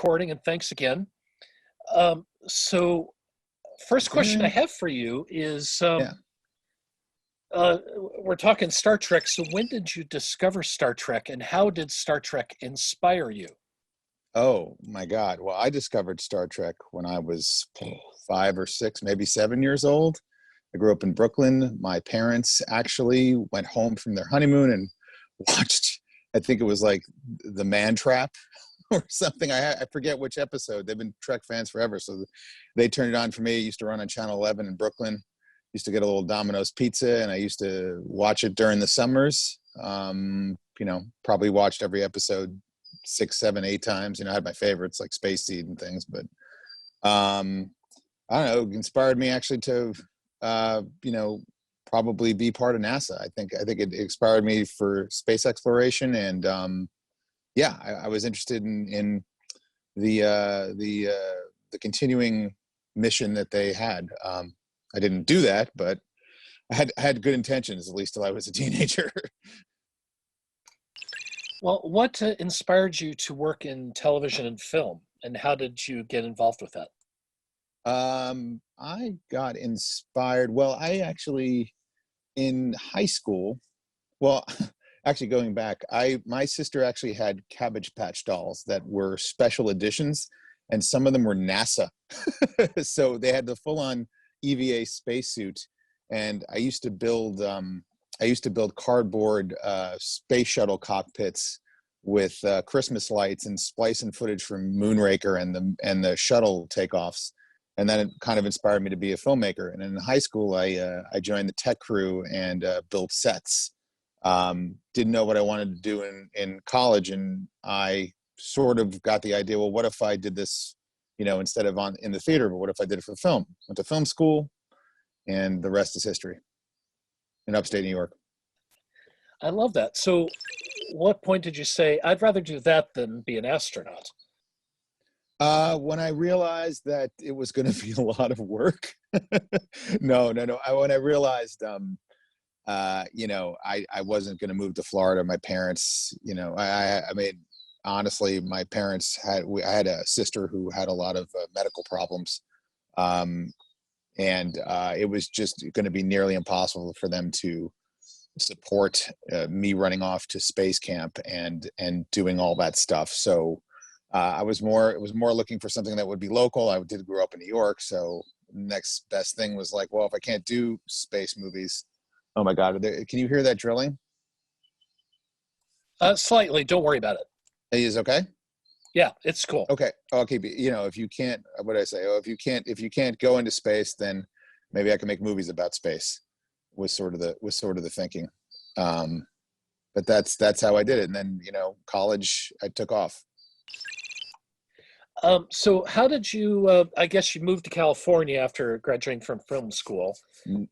recording, and thanks again. So, first question I have for you is, we're talking Star Trek. So when did you discover Star Trek, and how did Star Trek inspire you? Oh my God. Well, I discovered Star Trek when I was 5 or 6, maybe 7 years old. I grew up in Brooklyn. My parents actually went home from their honeymoon and watched, I think it was like The Man Trap or something. I forget which episode. They've been Trek fans forever. So they turned it on for me. It used to run on Channel 11 in Brooklyn. Used to get a little Domino's pizza, and I used to watch it during the summers. Probably watched every episode 6, 7, 8 times. I had my favorites like Space Seed and things, but I don't know, it inspired me actually to probably be part of NASA. I think it inspired me for space exploration, and I was interested in the continuing mission that they had. I didn't do that, but I had good intentions, at least till I was a teenager. Well, what inspired you to work in television and film, and how did you get involved with that? I got inspired. Well, I actually, in high school, well, actually going back, my sister actually had Cabbage Patch dolls that were special editions, and some of them were NASA. So they had the full-on EVA spacesuit, and I used to build cardboard space shuttle cockpits with Christmas lights and splicing footage from Moonraker and the shuttle takeoffs. And then it kind of inspired me to be a filmmaker. And in high school, I joined the tech crew and built sets. Didn't know what I wanted to do in college, and I sort of got the idea, well, what if I did this, instead of in the theater, but what if I did it for film? Went to film school, and the rest is history in upstate New York. I love that. So what point did you say, I'd rather do that than be an astronaut? When I realized that it was going to be a lot of work. No. When I realized, I wasn't going to move to Florida. My parents, I mean, honestly, my parents I had a sister who had a lot of medical problems. And it was just going to be nearly impossible for them to support me running off to space camp and doing all that stuff. So it was more looking for something that would be local. I did grow up in New York, so next best thing was like, well, if I can't do space movies, oh my God, can you hear that drilling? Slightly. Don't worry about it. Is okay? Yeah, it's cool. Okay. If you can't, what did I say? Oh, if you can't go into space, then maybe I can make movies about space. Was sort of the thinking. But that's how I did it. And then, college, I took off. So how did you, I guess you moved to California after graduating from film school?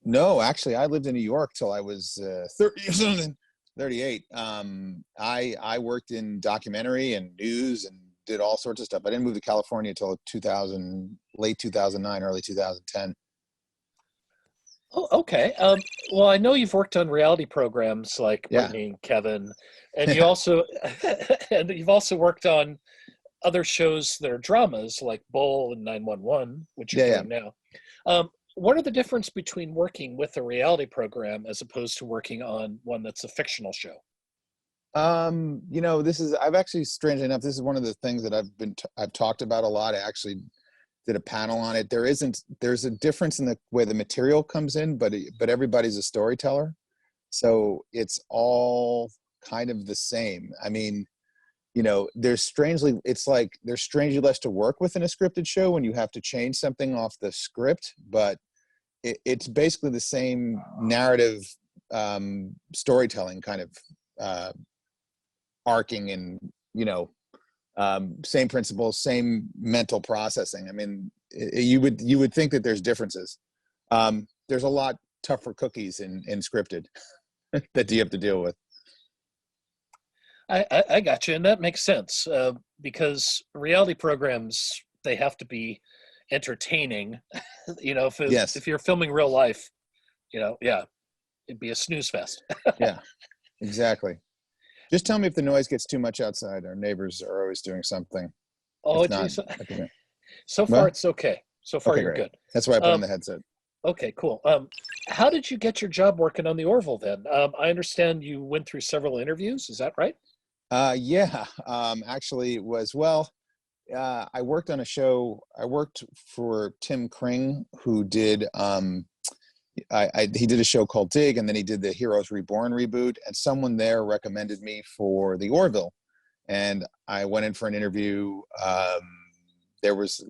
No, actually, I lived in New York till I was 30 or something, 38. I worked in documentary and news and did all sorts of stuff. I didn't move to California until late 2009, early 2010. Oh, okay. Well, I know you've worked on reality programs like Brittany and Kevin, and you also and you've also worked on other shows that are dramas like Bull and 911, which you're doing now. What are the difference between working with a reality program as opposed to working on one that's a fictional show? I've actually, strangely enough, this is one of the things that I've talked about a lot. I actually did a panel on it. There's a difference in the way the material comes in, but everybody's a storyteller. So it's all kind of the same. I mean, there's strangely less to work with in a scripted show when you have to change something off the script, but it's basically the same narrative, storytelling kind of arcing and, same principles, same mental processing. I mean, you would think that there's differences. There's a lot tougher cookies in scripted that you have to deal with. I got you, and that makes sense because reality programs, they have to be entertaining. If you're filming real life, it'd be a snooze fest. Yeah, exactly. Just tell me if the noise gets too much outside. Our neighbors are always doing something. If Oh, not, geez. I can. So far, Well, it's okay. So far, okay, you're great. good. That's why I put on Um, the headset. okay, cool. How did you get your job working on the Orville then? I understand you went through several interviews. Is that right? Yeah, actually it was, well, I worked on a show. I worked for Tim Kring, who did, he did a show called Dig, and then he did the Heroes Reborn reboot, and someone there recommended me for the Orville. And I went in for an interview. There was,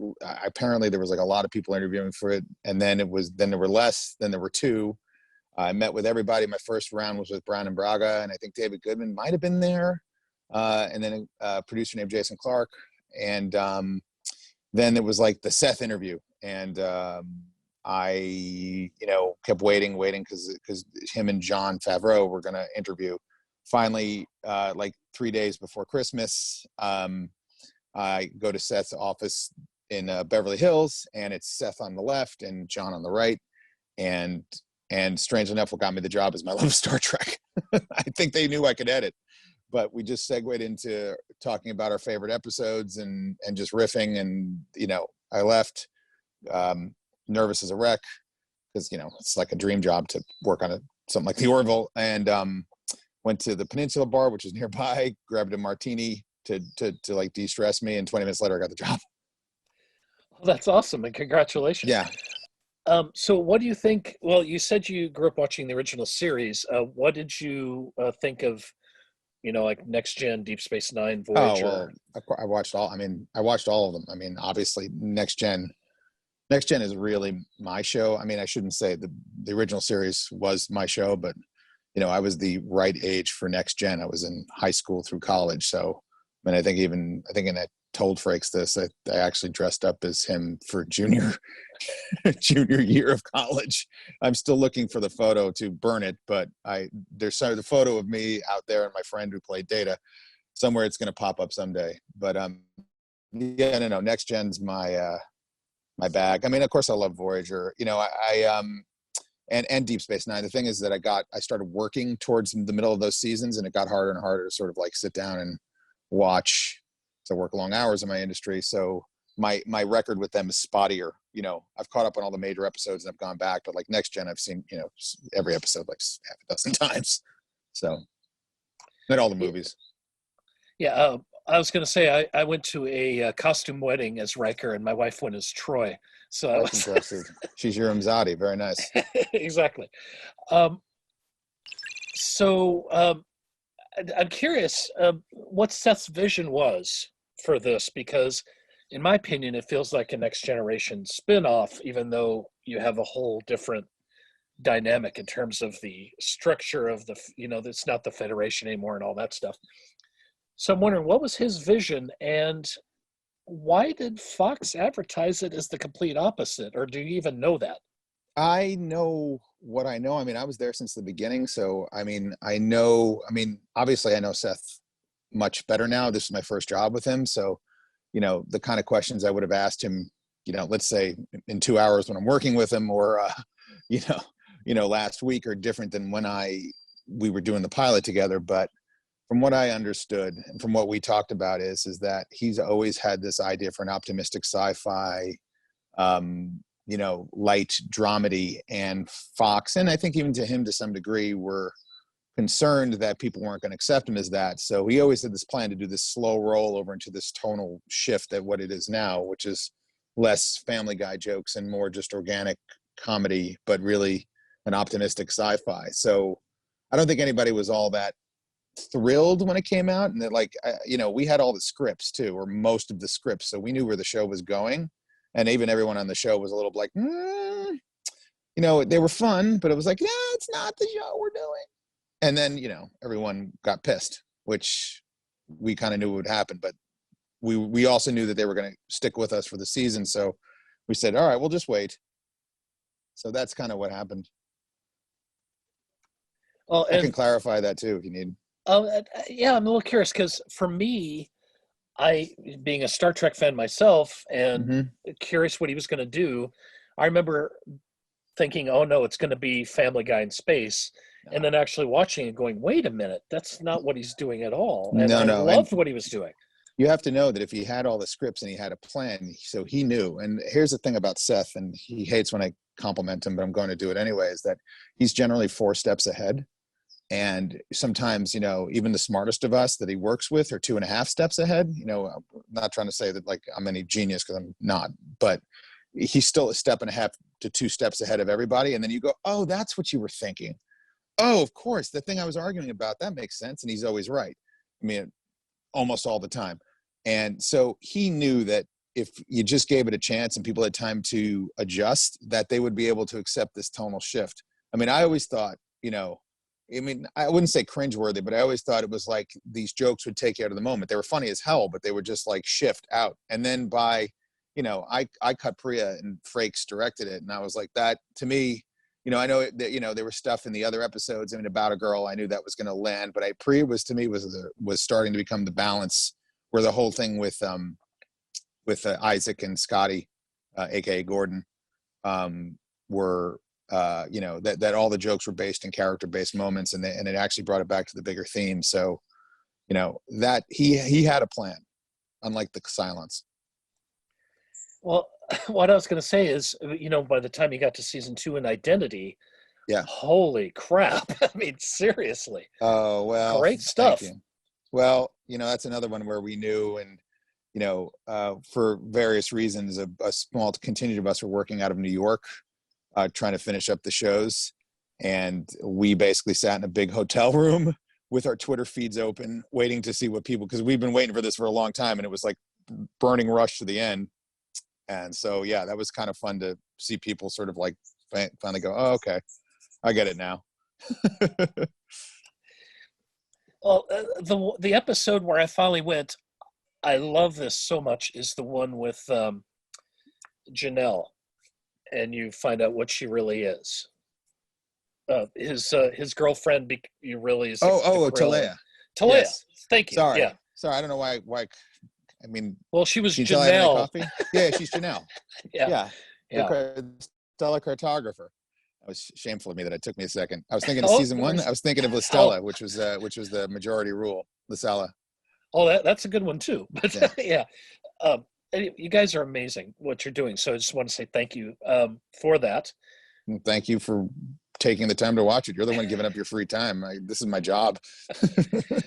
apparently there was like a lot of people interviewing for it. And then there were less, then there were two. I met with everybody. My first round was with Brown and Braga, and I think David Goodman might've been there. And then a producer named Jason Clark. And then it was like the Seth interview. And I, kept waiting because him and John Favreau were going to interview. Finally, like 3 days before Christmas, I go to Seth's office in Beverly Hills, and it's Seth on the left and John on the right. And strange enough, what got me the job is my love of Star Trek. I think they knew I could edit, but we just segued into talking about our favorite episodes and just riffing. And, I left nervous as a wreck because, it's like a dream job to work on something like the Orville, and went to the Peninsula Bar, which is nearby, grabbed a martini to like de-stress me. And 20 minutes later, I got the job. Oh, that's awesome, and congratulations. Yeah. So what do you think? Well, you said you grew up watching the original series. What did you think of, like Next Gen, Deep Space Nine, Voyager? Oh, well, I watched all of them. I mean, obviously Next Gen is really my show. I mean, I shouldn't say the original series was my show, but I was the right age for Next Gen. I was in high school through college. So, I mean, I think and I told Frakes this, I actually dressed up as him for junior year of college. I'm still looking for the photo to burn it, but there's the photo of me out there and my friend who played Data. Somewhere it's going to pop up someday. But yeah, no, Next Gen's my bag. I mean, of course I love Voyager. And Deep Space Nine. The thing is that I started working towards the middle of those seasons, and it got harder and harder to sort of like sit down and watch. So I work long hours in my industry. So my record with them is spottier. I've caught up on all the major episodes and I've gone back, but like Next Gen, I've seen, every episode like half a dozen times. So, not all the movies. Yeah, I was going to say I went to a costume wedding as Riker, and my wife went as Troy. So that's impressive. She's your Imzadi. Very nice. Exactly. So I'm curious what Seth's vision was for this, because in my opinion, it feels like a Next Generation spinoff, even though you have a whole different dynamic in terms of the structure of it's not the Federation anymore and all that stuff. So I'm wondering, what was his vision, and why did Fox advertise it as the complete opposite? Or do you even know that? I know what I know. I mean, I was there since the beginning. So, obviously I know Seth much better now. This is my first job with him. So, the kind of questions I would have asked him, let's say in 2 hours when I'm working with him, or, last week, are different than when we were doing the pilot together. But from what I understood and from what we talked about is that he's always had this idea for an optimistic sci-fi, light dramedy, and Fox, and I think even to him to some degree, were concerned that people weren't going to accept him as that. So he always had this plan to do this slow roll over into this tonal shift at what it is now, which is less Family Guy jokes and more just organic comedy, but really an optimistic sci-fi. So I don't think anybody was all that thrilled when it came out, and that we had all the scripts too, or most of the scripts, so we knew where the show was going, and even everyone on the show was a little like they were fun, but it was like, yeah, it's not the show we're doing. And then everyone got pissed, which we kind of knew would happen, but we also knew that they were going to stick with us for the season, so we said, all right, we'll just wait. So that's kind of what happened. Well, I can clarify that too if you need. Yeah, I'm a little curious, because for me, being a Star Trek fan myself and curious what he was going to do, I remember thinking, oh no, it's going to be Family Guy in space. No. And then actually watching and going, wait a minute, that's not what he's doing at all. And I loved what he was doing. you have to know that if he had all the scripts and he had a plan, so he knew. And here's the thing about Seth, and he hates when I compliment him, but I'm going to do it anyway, is that he's generally 4 steps ahead. And sometimes, even the smartest of us that he works with are 2.5 steps ahead. I'm not trying to say that like I'm any genius, because I'm not, but he's still a step and a half to 2 steps ahead of everybody. And then you go, oh, that's what you were thinking. Oh, of course, the thing I was arguing about, that makes sense. And he's always right. I mean, almost all the time. And so he knew that if you just gave it a chance and people had time to adjust, that they would be able to accept this tonal shift. I mean, I always thought, I wouldn't say cringeworthy, but I always thought it was like these jokes would take you out of the moment. They were funny as hell, but they would just like shift out. And then I cut Priya and Frakes directed it. And I was like, that to me, I know that, there was stuff in the other episodes, about a girl, I knew that was going to land, but Priya was, to me, was starting to become the balance, where the whole thing with Isaac and Scotty, AKA Gordon, were, that all the jokes were based in character-based moments, and it actually brought it back to the bigger theme. So, that he had a plan, unlike the silence. Well, what I was going to say is, by the time you got to season 2 in Identity, yeah, holy crap! I mean, seriously. Oh well, great stuff. Well, that's another one where we knew, and for various reasons, a small contingent of us were working out of New York, trying to finish up the shows, and we basically sat in a big hotel room with our Twitter feeds open, waiting to see what people, because we've been waiting for this for a long time, and it was like burning rush to the end. And so, yeah, that was kind of fun to see people sort of like finally go, oh, okay, I get it now. Well, the episode where I finally went, I love this so much, is the one with Janelle, and you find out what she really is. His girlfriend really is. Talea. Talea. Yes. Thank you. Sorry. Yeah. Sorry, I don't know why. I mean, well, she was Janelle. Janelle. Yeah, she's Janelle. Yeah. Stellar cartographer. It was shameful of me that it took me a second. I was thinking of season 1. I was thinking of Listella, which was the majority rule. Listella. Oh, that's a good one too. But yeah. You guys are amazing what you're doing. So I just want to say thank you for that. Thank you for taking the time to watch it. You're the one giving up your free time. This is my job.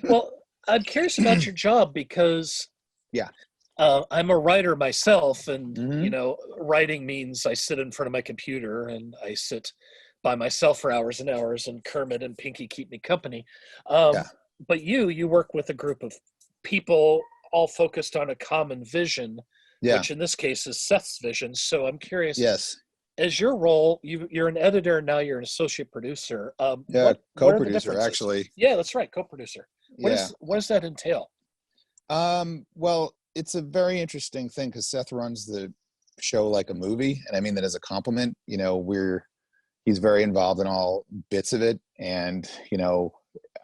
Well, I'm curious about your job because yeah, I'm a writer myself, and writing means I sit in front of my computer and I sit by myself for hours and hours, and Kermit and Pinky keep me company. But you work with a group of people all focused on a common vision, which in this case is Seth's vision. So I'm curious. Yes. As your role, you're an editor, now you're an associate producer. Co-producer, actually. Yeah, that's right, co-producer. What does that entail? Well, it's a very interesting thing, because Seth runs the show like a movie, and I mean that as a compliment. He's very involved in all bits of it, and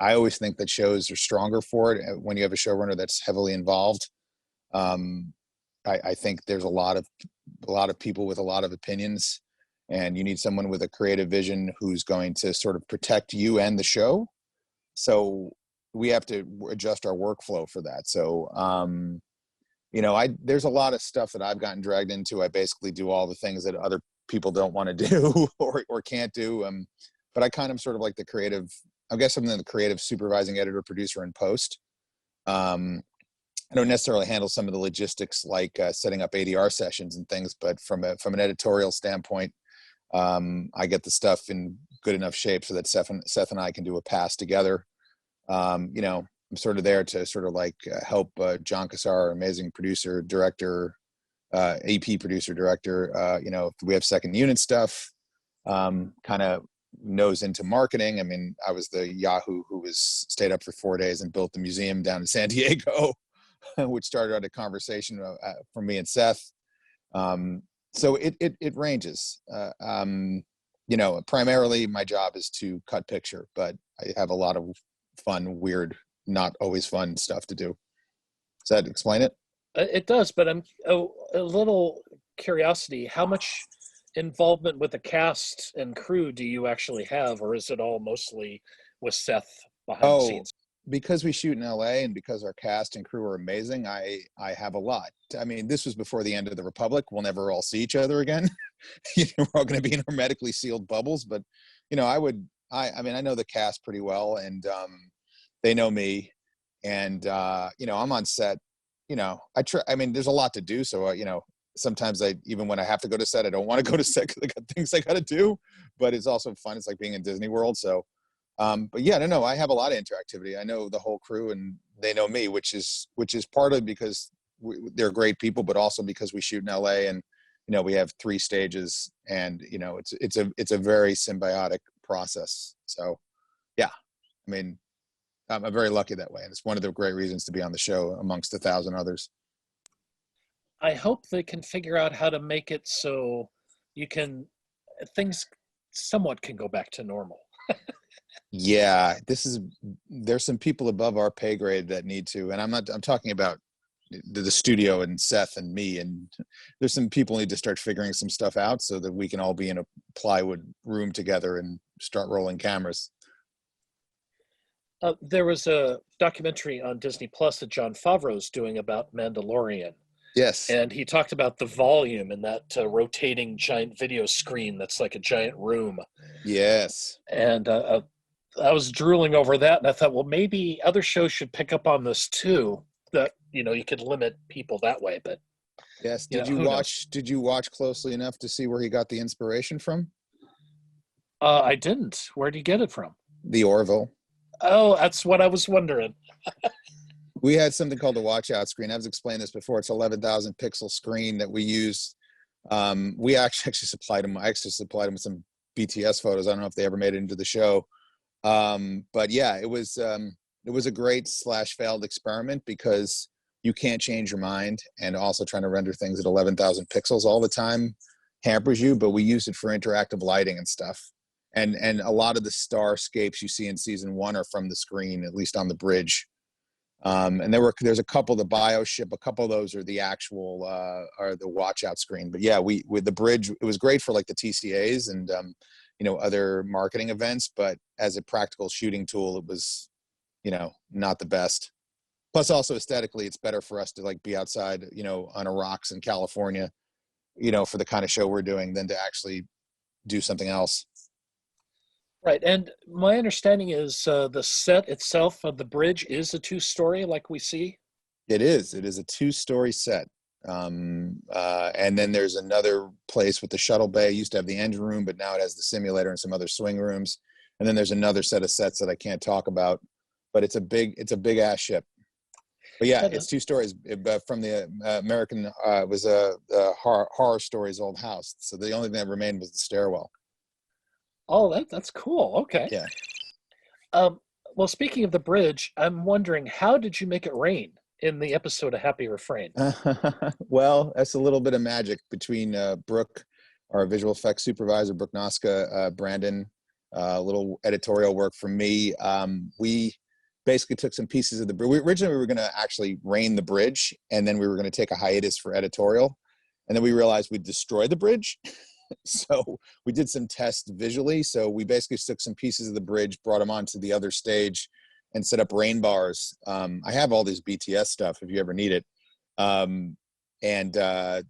I always think that shows are stronger for it when you have a showrunner that's heavily involved. I think there's a lot of people with a lot of opinions, and you need someone with a creative vision who's going to sort of protect you and the show. So we have to adjust our workflow for that. So, there's a lot of stuff that I've gotten dragged into. I basically do all the things that other people don't want to do or can't do. But I kind of sort of like the creative, I guess I'm the creative supervising editor, producer, and post. I don't necessarily handle some of the logistics like setting up ADR sessions and things, but from an editorial standpoint, I get the stuff in good enough shape so that Seth and I can do a pass together. I'm sort of there to sort of like help John Cassar, amazing producer, director, AP producer, director. If we have second unit stuff, kind of knows into marketing. I mean, I was the Yahoo who stayed up for 4 days and built the museum down in San Diego, which started out a conversation from me and Seth. So it ranges. Primarily my job is to cut picture, but I have a lot of fun, weird, not always fun stuff to do. Does that explain it? It does, but I'm a little curiosity. How much involvement with the cast and crew do you actually have, or is it all mostly with Seth behind the scenes? because we shoot in LA and because our cast and crew are amazing, I have a lot. I mean, this was before the end of the Republic. We'll never all see each other again. You know, we're all going to be in hermetically sealed bubbles. But, you know, I mean, I know the cast pretty well, and they know me. And, you know, I'm on set, you know, I mean, there's a lot to do. So, you know, sometimes even when I have to go to set, I don't want to go to set because I got things I got to do, but it's also fun. It's like being in Disney World. So, but yeah, no, I have a lot of interactivity. I know the whole crew and they know me, which is partly because they're great people, but also because we shoot in LA and, you know, we have 3 stages and, you know, it's a very symbiotic process. So yeah, I mean, I'm very lucky that way. And it's one of the great reasons to be on the show amongst 1,000 others. I hope they can figure out how to make it so things somewhat can go back to normal. Yeah, there's some people above our pay grade that need to, and I'm talking about the studio and Seth and me, and there's some people need to start figuring some stuff out so that we can all be in a plywood room together and start rolling cameras. There was a documentary on Disney Plus that Jon Favreau's doing about Mandalorian. Yes. And he talked about the volume in that rotating giant video screen that's like a giant room. Yes. And I was drooling over that, and I thought, well, maybe other shows should pick up on this too, that, you know, you could limit people that way. But yes. Did you watch closely enough to see where he got the inspiration from? I didn't. Where did you get it from? The Orville. Oh, that's what I was wondering. We had something called the watch out screen. I've explained this before. It's 11,000 pixel screen that we use. We actually supplied him. I actually supplied him with some BTS photos. I don't know if they ever made it into the show. But yeah, it was a great / failed experiment because you can't change your mind, and also trying to render things at 11,000 pixels all the time hampers you. But we used it for interactive lighting and stuff. And a lot of the starscapes you see in season 1 are from the screen, at least on the bridge. And there's a couple, the bio ship, a couple of those are the actual, are the watch out screen. But yeah, with the bridge, it was great for like the TCAs and, you know, other marketing events, but as a practical shooting tool, it was, you know, not the best. Plus also aesthetically, it's better for us to like be outside, you know, on a rocks in California, you know, for the kind of show we're doing than to actually do something else. Right. And my understanding is the set itself of the bridge is a 2-story like we see. It is a 2-story set. And then there's another place with the shuttle bay. It used to have the engine room, but now it has the simulator and some other swing rooms. And then there's another set of sets that I can't talk about, but it's a big ass ship. But yeah, it's 2 stories from the American, it was a horror stories old house. So the only thing that remained was the stairwell. Oh, that's cool. Okay. Yeah. Well, speaking of the bridge, I'm wondering, how did you make it rain in the episode A Happy Refrain? Well, that's a little bit of magic between Brooke, our visual effects supervisor, Brooke Noska, Brandon, a little editorial work from me. We basically took some pieces of the bridge. Originally, we were going to actually rain the bridge, and then we were going to take a hiatus for editorial. And then we realized we'd destroy the bridge. So we did some tests visually. So we basically took some pieces of the bridge, brought them onto the other stage, and set up rain bars. I have all this BTS stuff if you ever need it. And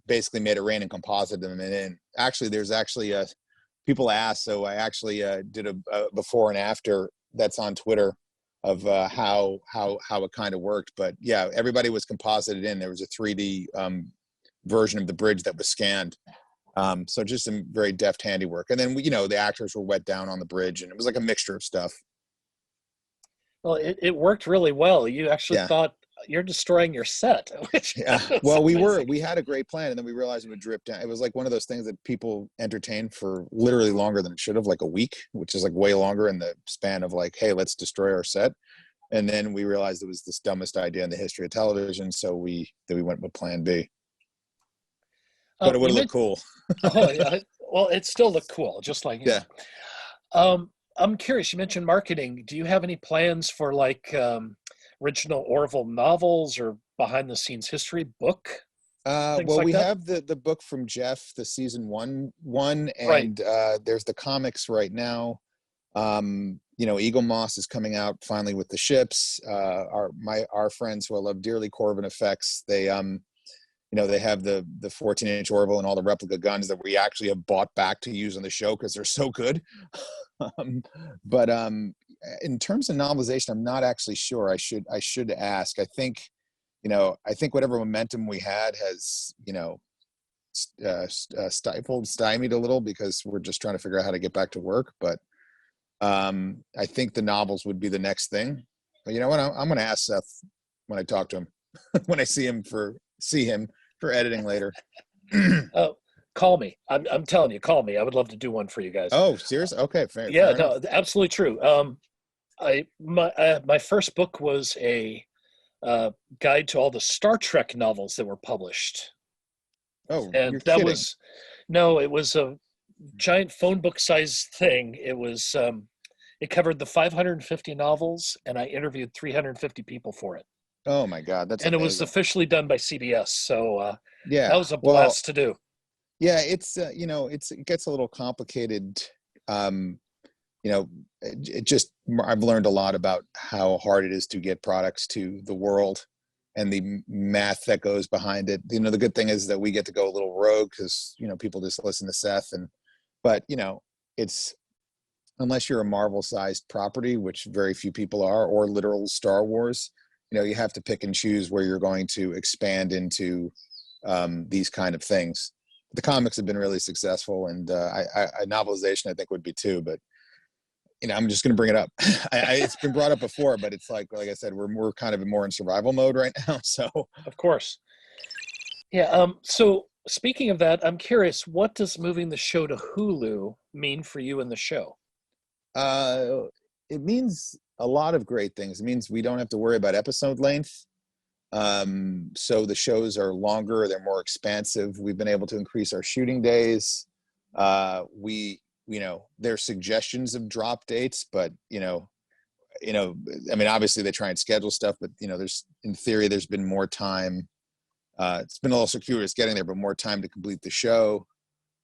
basically made it rain and composited them in. Actually, there's actually people ask, so I actually did a before and after that's on Twitter of how it kind of worked. But yeah, everybody was composited in. There was a 3D version of the bridge that was scanned. So just some very deft handiwork. And then, you know, the actors were wet down on the bridge, and it was like a mixture of stuff. Well, it worked really well. You actually thought you're destroying your set. Which well, we had a great plan, and then we realized it would drip down. It was like one of those things that people entertained for literally longer than it should have, like a week, which is like way longer in the span of like, hey, let's destroy our set. And then we realized it was the dumbest idea in the history of television. So we went with plan B. But it would look cool. Oh, yeah. Well, it still looked cool, just like I'm curious. You mentioned marketing. Do you have any plans for like original Orville novels or behind-the-scenes history book? Well, like we that? have the book from Jeff, the season one, and Right. There's the comics right now. You know, Eagle Moss is coming out finally with the ships. Our friends who I love dearly, Corvin Effects, they you know, they have the 14-inch Orville and all the replica guns that we actually have bought back to use on the show because they're so good. But in terms of novelization, I'm not actually sure. I should ask. I think, you know, whatever momentum we had has, you know, stymied a little because we're just trying to figure out how to get back to work. But I think the novels would be the next thing. But you know what? I'm going to ask Seth when I talk to him, when I see him for editing later. Oh, call me. I'm telling you, call me. I would love to do one for you guys. Oh, serious? Okay, fair. Yeah, fair no, enough. absolutely true. My first book was a guide to all the Star Trek novels that were published. Oh, And you're that kidding. was, no, it was a giant phone book size thing. It was, it covered the 550 novels, and I interviewed 350 people for it. Oh my God, that's And it was amazing. officially done by CBS. So that Yeah. was a Well, blast to do. yeah, it's you know, it gets a little complicated. You know, it just I've learned a lot about how hard it is to get products to the world and the math that goes behind it. You know, the good thing is that we get to go a little rogue because, you know, people just listen to Seth but you know, it's unless you're a Marvel-sized property, which very few people are, or literal Star Wars, you know, you have to pick and choose where you're going to expand into these kind of things. The comics have been really successful, and a novelization I think would be too. But you know, I'm just going to bring it up. It's been brought up before, but it's like I said, we're kind of more in survival mode right now. So, Of course. Yeah. So speaking of that, I'm curious, what does moving the show to Hulu mean for you and the show? uh, it means a lot of great things. It means we don't have to worry about episode length. So the shows are longer, they're more expansive. We've been able to increase our shooting days. You know, there's suggestions of drop dates, but you know, I mean, obviously they try and schedule stuff, but you know, in theory, there's been more time. It's been a little circuitous getting there, but more time to complete the show.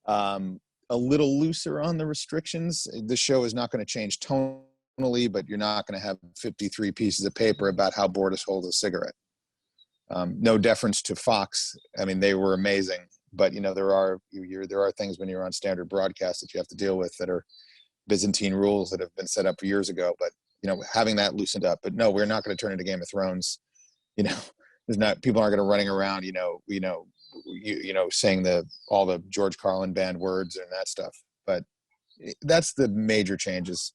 A little looser on the restrictions. The show is not going to change tonally, but you're not going to have 53 pieces of paper about how Bortus holds a cigarette. No deference to Fox. I mean, they were amazing, but you know, there are things when you're on standard broadcast that you have to deal with that are Byzantine rules that have been set up years ago. But you know, having that loosened up. But no, we're not going to turn into Game of Thrones. You know, people aren't going to running around. You know, saying all the George Carlin banned words and that stuff. But that's the major changes.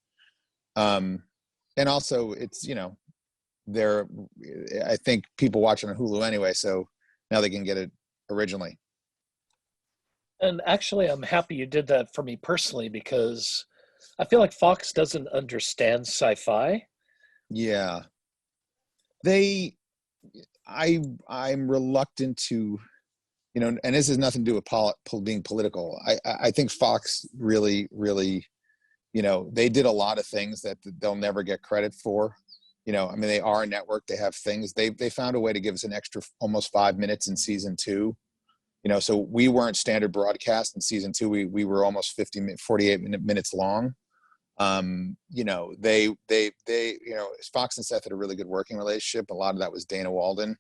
And also, it's you know. I think people watch it on Hulu anyway, so now they can get it originally. And actually, I'm happy you did that for me personally because I feel like Fox doesn't understand sci-fi. Yeah, I'm reluctant to, you know, and this has nothing to do with being political. I think Fox really, you know, they did a lot of things that they'll never get credit for. You know, I mean, they are a network. They have things. They found a way to give us an extra almost 5 minutes in season 2. You know, so we weren't standard broadcast in season 2. We were almost 48 minutes long. You know, they you know, Fox and Seth had a really good working relationship. A lot of that was Dana Walden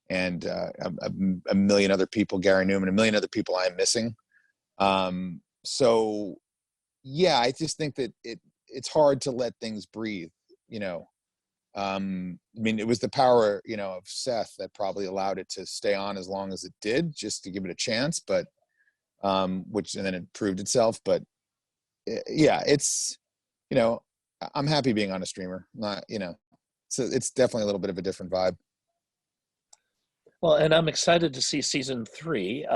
and a million other people, Gary Newman, a million other people I'm missing. So yeah, I just think that it's hard to let things breathe, you know. I mean, it was the power, you know, of Seth that probably allowed it to stay on as long as it did, just to give it a chance. But and then it proved itself. But yeah, it's, you know, I'm happy being on a streamer. Not, you know, so it's definitely a little bit of a different vibe. Well, and I'm excited to see season 3.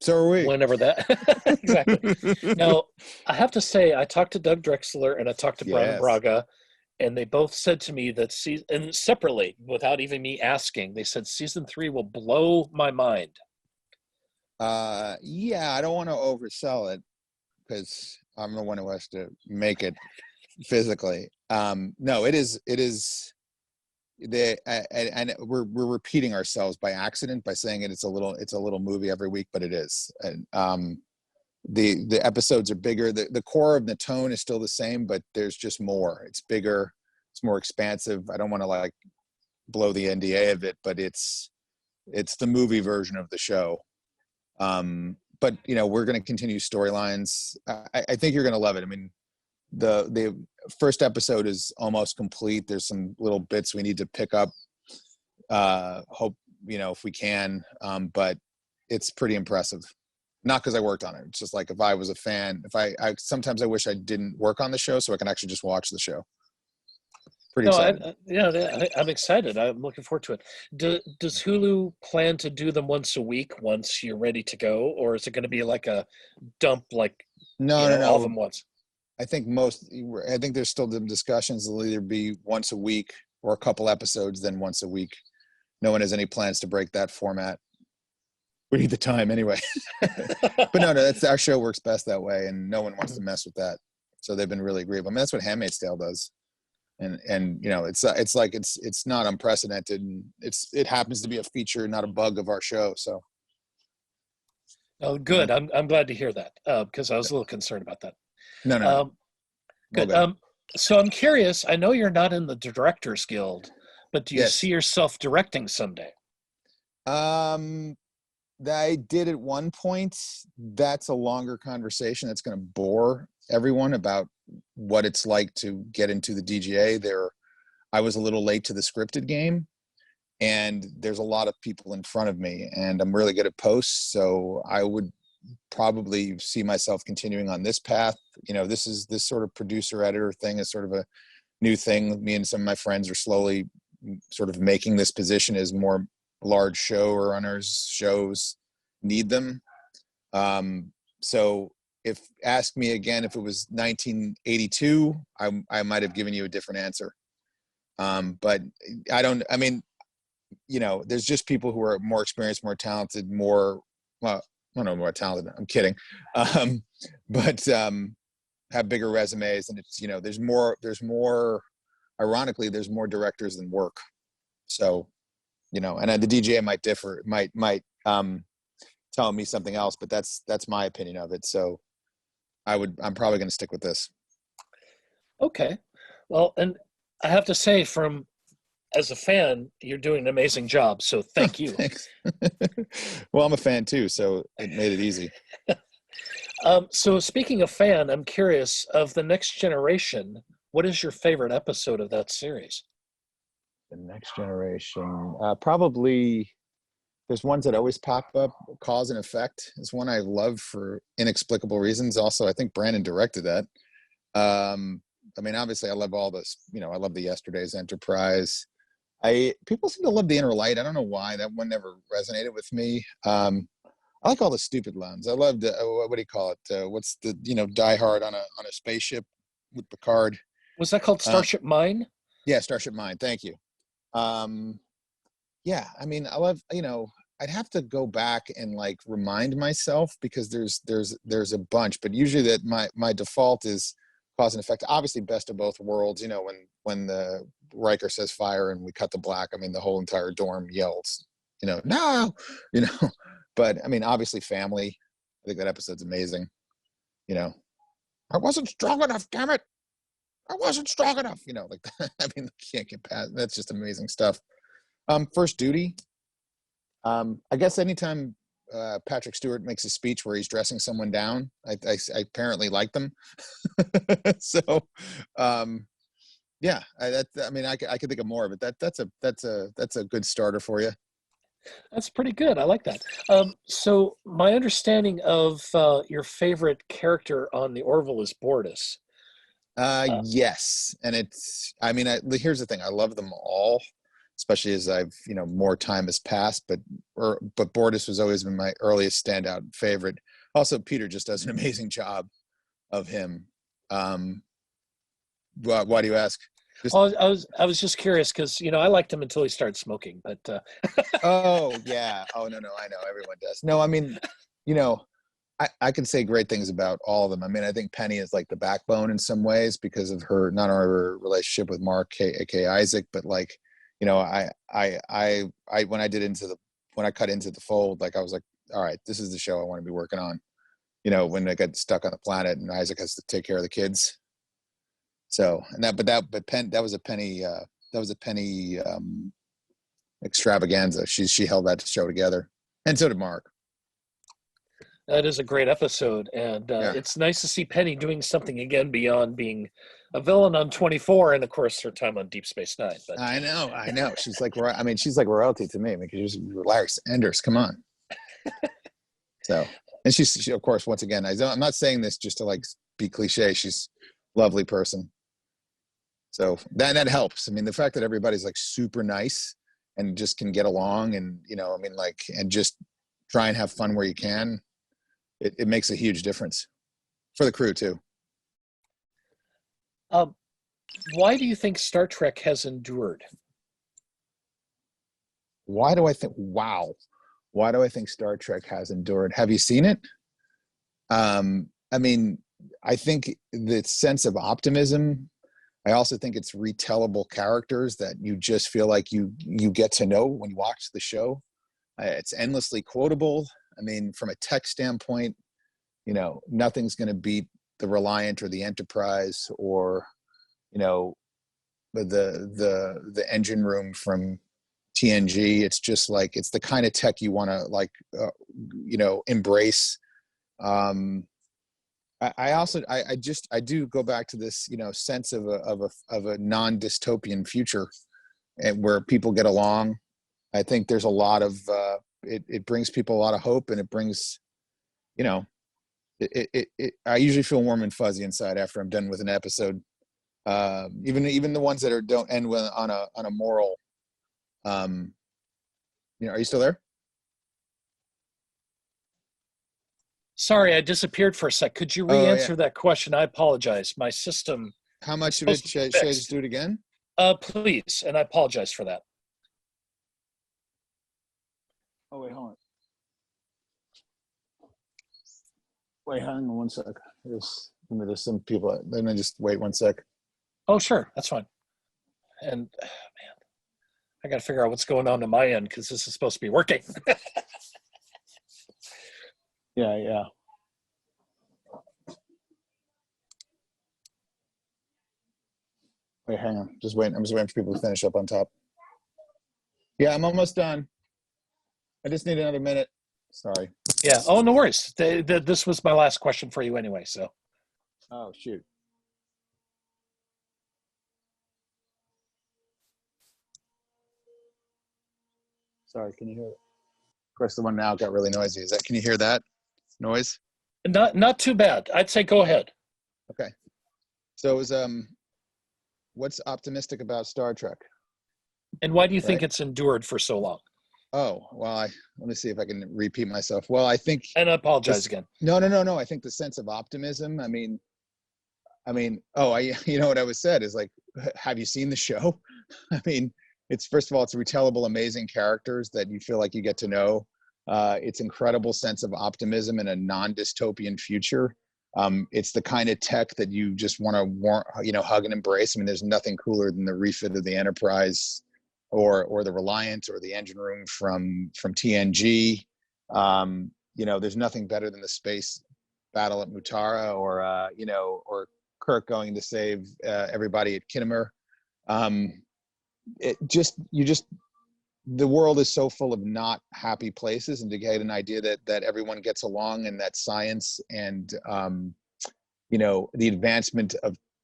So are we. Whenever that exactly. Now, I have to say, I talked to Doug Drexler and I talked to Brian Yes. Braga, and they both said to me that and separately, without even me asking, they said season 3 will blow my mind. Yeah, I don't want to oversell it because I'm the one who has to make it physically. No, it is. And we're repeating ourselves by accident by saying it's a little movie every week, but it is. And the episodes are bigger. The core of the tone is still the same, but there's just more. It's bigger. It's more expansive. I don't want to like blow the NDA of it, but it's the movie version of the show. But you know, we're going to continue storylines. I think you're going to love it. I mean, the first episode is almost complete. There's some little bits we need to pick up. Hope, you know, if we can, but it's pretty impressive. Not because I worked on it. It's just like, if I was a fan, sometimes I wish I didn't work on the show so I can actually just watch the show. Pretty excited. I'm excited. I'm looking forward to it. Does Hulu plan to do them once a week once you're ready to go, or is it going to be like a dump, like no, all of them once? I think there's still the discussions. It'll either be once a week or a couple episodes, then once a week. No one has any plans to break that format. We need the time anyway. But no, that's our show works best that way, and no one wants to mess with that. So they've been really agreeable. I mean, that's what Handmaid's Tale does. And you know, it's like it's not unprecedented, and it happens to be a feature, not a bug of our show. So good. I'm glad to hear that, because I was a little concerned about that. No. Good. So I'm curious, I know you're not in the Directors Guild, but do you see yourself directing someday? I did at one point. That's a longer conversation. That's going to bore everyone about what it's like to get into the DGA. I was a little late to the scripted game, and there's a lot of people in front of me, and I'm really good at posts. So I would probably see myself continuing on this path. You know, this sort of producer editor thing is sort of a new thing. Me and some of my friends are slowly sort of making this position as more large showrunners shows need them. So if ask me again if it was 1982, I might have given you a different answer. But I mean, you know, there's just people who are more experienced, more talented, more talented. I'm kidding. But have bigger resumes, and it's, you know, there's more, ironically, there's more directors than work. So, you know, and the DGA might differ, might tell me something else, but that's my opinion of it. So I'm probably going to stick with this. Okay. Well, and I have to say, as a fan, you're doing an amazing job. So thank you. Thanks. Well, I'm a fan too, so it made it easy. So speaking of fan, I'm curious, of The Next Generation, what is your favorite episode of that series? The Next Generation, probably, there's ones that always pop up. Cause and Effect is one I love for inexplicable reasons. Also, I think Brandon directed that. I mean, obviously, I love all this. You know, I love the Yesterday's Enterprise. People seem to love The Inner Light. I don't know why. That one never resonated with me. I like all the stupid ones. I loved what do you call it? What's the, you know, Die Hard on a spaceship with Picard. Was that called Starship Mine? Yeah, Starship Mine. Thank you. Yeah, I mean, I love, you know, I'd have to go back and like remind myself, because there's a bunch, but usually that my default is Cause and Effect. Obviously, Best of Both Worlds. You know, when the Riker says fire and we cut to black, I mean, the whole entire dorm yells, you know, no, you know. But I mean, obviously, Family. I think that episode's amazing. You know, I wasn't strong enough, damn it. I wasn't strong enough. You know, like that. I mean, can't get past. That's just amazing stuff. First Duty. I guess anytime Patrick Stewart makes a speech where he's dressing someone down, I apparently like them. So, yeah, I mean, I could think of more, but that's a good starter for you. That's pretty good. I like that. So my understanding of your favorite character on the Orville is Bortus. Yes, and I mean, here's the thing. I love them all, especially as I've, you know, more time has passed. But Bortus has always been my earliest standout favorite. Also, Peter just does an amazing job of him. Why do you ask? I was just curious because, you know, I liked him until he started smoking. But oh yeah, I know, everyone does. No, I mean, you know, I can say great things about all of them. I mean, I think Penny is like the backbone in some ways because of her, not only her relationship with Mark, aka Isaac, but like, you know, when I cut into the fold, like I was like, all right, this is the show I want to be working on. when they got stuck on the planet and Isaac has to take care of the kids. So, that was a penny extravaganza. She held that show together, and so did Mark. That is a great episode, and it's nice to see Penny doing something again beyond being a villain on 24, and of course her time on Deep Space Nine. But I know. She's like royalty to me. Because relax, Enders, come on. So, and she of course, once again, I'm not saying this just to like be cliche. She's a lovely person. So that helps. I mean, the fact that everybody's like super nice and just can get along, and and just try and have fun where you can. It makes a huge difference for the crew too. Why do you think Star Trek has endured? Why do I think Star Trek has endured? Have you seen it? I mean, I think the sense of optimism. I also think it's retellable characters that you just feel like you get to know when you watch the show. It's endlessly quotable. I mean, from a tech standpoint, nothing's going to beat the Reliant or the Enterprise or, the engine room from TNG. It's just like, it's the kind of tech you want to embrace. I do go back to this, sense of a non-dystopian future, and where people get along. I think there's a lot of it brings people a lot of hope, and it brings, I usually feel warm and fuzzy inside after I'm done with an episode. Even the ones that don't end on a moral. Are you still there? Sorry, I disappeared for a sec. Could you re-answer that question? I apologize. My system. How much of it should I just do it again? Please, and I apologize for that. Oh, wait, hold on. Wait, hang on one sec. There's some people. Let me just wait 1 sec. Oh, sure. That's fine. And, man, I got to figure out what's going on my end, because this is supposed to be working. Yeah. Wait, hang on. I'm just waiting for people to finish up on top. Yeah, I'm almost done. I just need another minute. Sorry. Yeah. Oh, no worries. This was my last question for you anyway, so. Oh, shoot. Sorry, can you hear it? Of course, the one now got really noisy. Can you hear that noise? Not too bad. I'd say go ahead. Okay. So it was, what's optimistic about Star Trek? And why do you think it's endured for so long? Oh, well, let me see if I can repeat myself. Well, I think. And I apologize again. No. I think the sense of optimism. I mean, what I was said is like, have you seen the show? I mean, it's, first of all, it's retellable, amazing characters that you feel like you get to know. It's incredible sense of optimism in a non-dystopian future. It's the kind of tech that you just want to, hug and embrace. I mean, there's nothing cooler than the refit of the Enterprise, or the Reliant, or the engine room from TNG. There's nothing better than the space battle at Mutara, or Kirk going to save everybody at Kittimer. The world is so full of not happy places, and to get an idea that everyone gets along, and that science and the advancement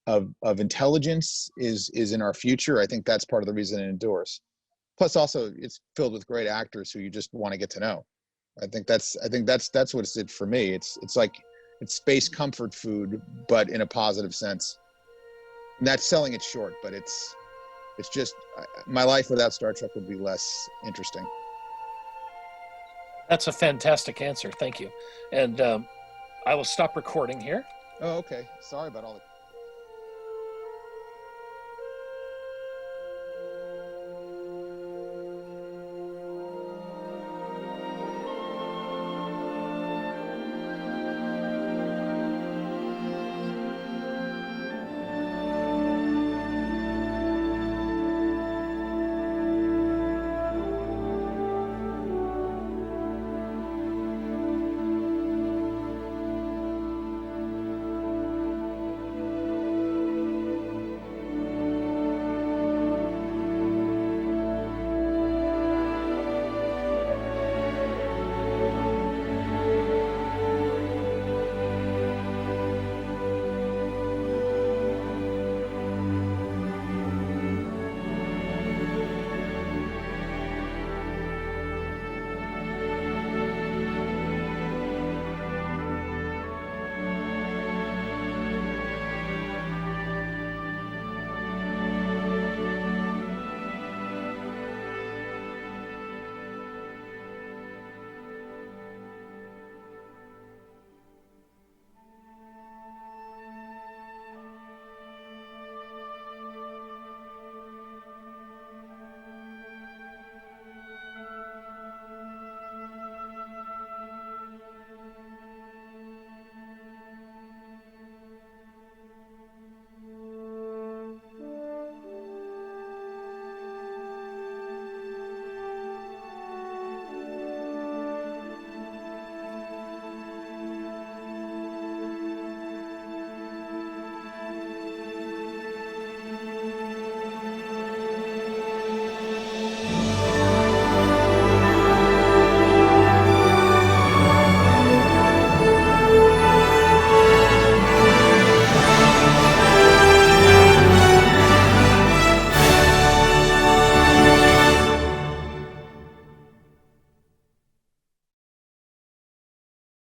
of intelligence is in our future. I think that's part of the reason it endures. Plus, also, it's filled with great actors who you just want to get to know. I think that's what it's did for me. It's like it's space comfort food, but in a positive sense. And that's selling it short, but it's just my life without Star Trek would be less interesting. That's a fantastic answer. Thank you. And I will stop recording here. Oh, okay. Sorry about all the